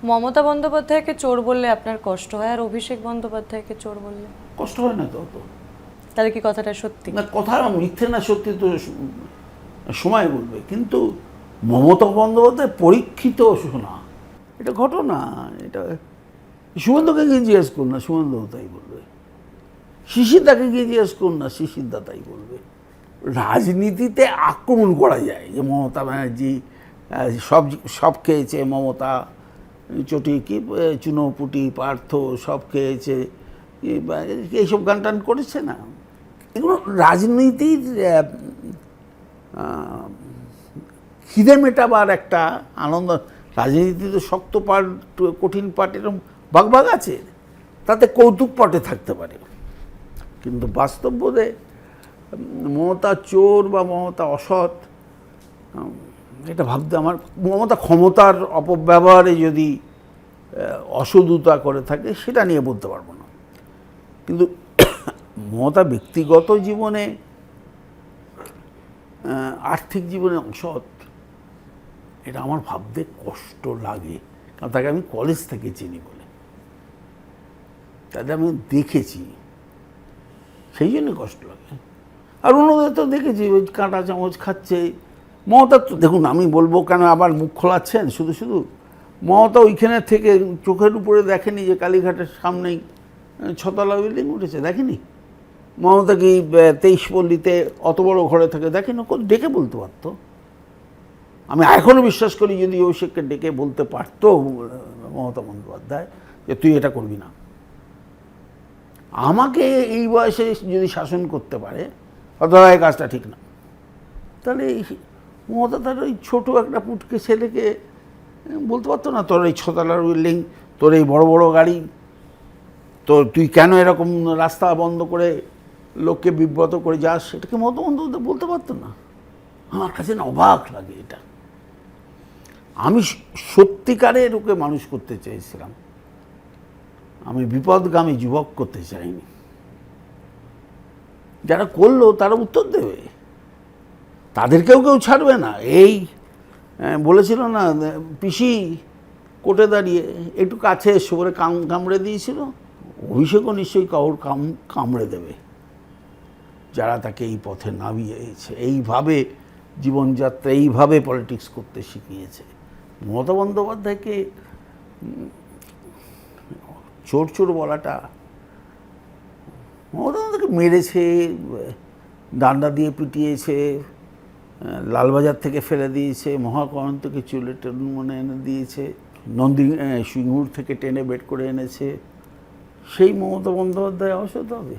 মমতা বন্দ্যোপাধ্যায়কে চোর বললে আপনার কষ্ট হয়, আর অভিষেক বন্দ্যোপাধ্যায়কে চোর বললে কষ্ট হয় না তো অত? তাহলে কি কথাটা সত্যি? না, কথা মিথ্যে না সত্যি তো সময় বলবে, কিন্তু মমতা বন্দ্যোপাধ্যায় পরীক্ষিত শোনা, এটা ঘটনা। এটা সুমন্তকে গিয়ে জিজ্ঞেস করুন না, সুমন্ত তাই বলবে। শিশিরদাকে গিয়ে জিজ্ঞেস করুন না, শিশিরদা তাই বলবে। রাজনীতিতে আক্রমণ করা যায় যে মমতা ব্যানার্জি সব সব খেয়েছে, মমতা চটি কি চুনোপুটি পার্থ সব খেয়েছে, এইসব গান টান করেছে না। এগুলো রাজনীতির খিদে মেটাবার একটা আনন্দ। রাজনীতিতে শক্ত পার্ট কঠিন পার্ট এরকম ভাগ ভাগ আছে, তাতে কৌতুক পটে থাকতে পারে, কিন্তু বাস্তব বোধে মমতা চোর বা মমতা অসৎ এটা ভাবতে আমার, মমতা ক্ষমতার অপব্যবহারে যদি অসদুতা করে থাকে সেটা নিয়ে বলতে পারবো না, কিন্তু মমতা ব্যক্তিগত জীবনে আর্থিক জীবনে অসৎ, এটা আমার ভাবতে কষ্ট লাগে, কারণ তাকে আমি কলেজ থেকে চিনি বলে, তাতে আমি দেখেছি, সেই জন্য কষ্ট লাগে। আর অন্যদের তো দেখেছি ওই কাঁটা চামচ খাচ্ছে। মমতা তো দেখুন, আমি বলবো কেন আবার মুখ খোলাচ্ছেন শুধু শুধু, মমতা ওইখানে থেকে চোখের উপরে দেখেনি যে কালীঘাটের সামনেই 6 তলা বিল্ডিং উঠেছে, দেখেনি? মমতা কি 23 পল্লীতে অত বড় ঘরে থাকে দেখেনি? ডেকে বলতে পারতো। আমি এখনও বিশ্বাস করি যদি অভিষেককে ডেকে বলতে পারতো মমতা বন্দ্যোপাধ্যায় যে তুই এটা করবি না, আমাকে এই বয়সে যদি শাসন করতে পারে অথবা এই কাজটা ঠিক না, তাহলে মমতা তার ওই ছোটো একটা পুটকে ছেলেকে বলতে পারতো না তোর এই 6 তলার বিল্ডিং, তোর এই বড় বড় গাড়ি, তোর তুই কেন এরকম রাস্তা বন্ধ করে লোককে বিব্রত করে যাস, সেটাকে মমতা বন্দ্যোপাধ্যায় বলতে পারতো না? আমার কাছে না অবাক লাগে এটা। আমি সত্যিকারের ওকে মানুষ করতে চেয়েছিলাম, আমি বিপদগামী যুবক করতে চাইনি। যারা করলো তারা উত্তর দেবে, তাদেরকেও কেউ ছাড়বে না। এই বলেছিল না পিসি কোর্টে দাঁড়িয়ে একটু কাছে এসে করে কামড়ে দিয়েছিল, অভিষেকও নিশ্চয়ই কাউর কামড়ে দেবে যারা তাকে এই পথে নামিয়েছে, এইভাবে জীবনযাত্রা, এইভাবে পলিটিক্স করতে শিখিয়েছে। মমতা বন্দ্যোপাধ্যায়কে চোর চোর বলাটা, মমতা বন্দ্যোপাধ্যায়কে মেরেছে, ডান্ডা দিয়ে পিটিয়েছে, লালবাজার থেকে ফেলে দিয়েছে, মহাকরণ থেকে চুলে টেনে এনে দিয়েছে, সিঙ্গুর থেকে টেনে বের করে এনেছে, সেই মমতা বন্দ্যোপাধ্যায় অসৎ হবে?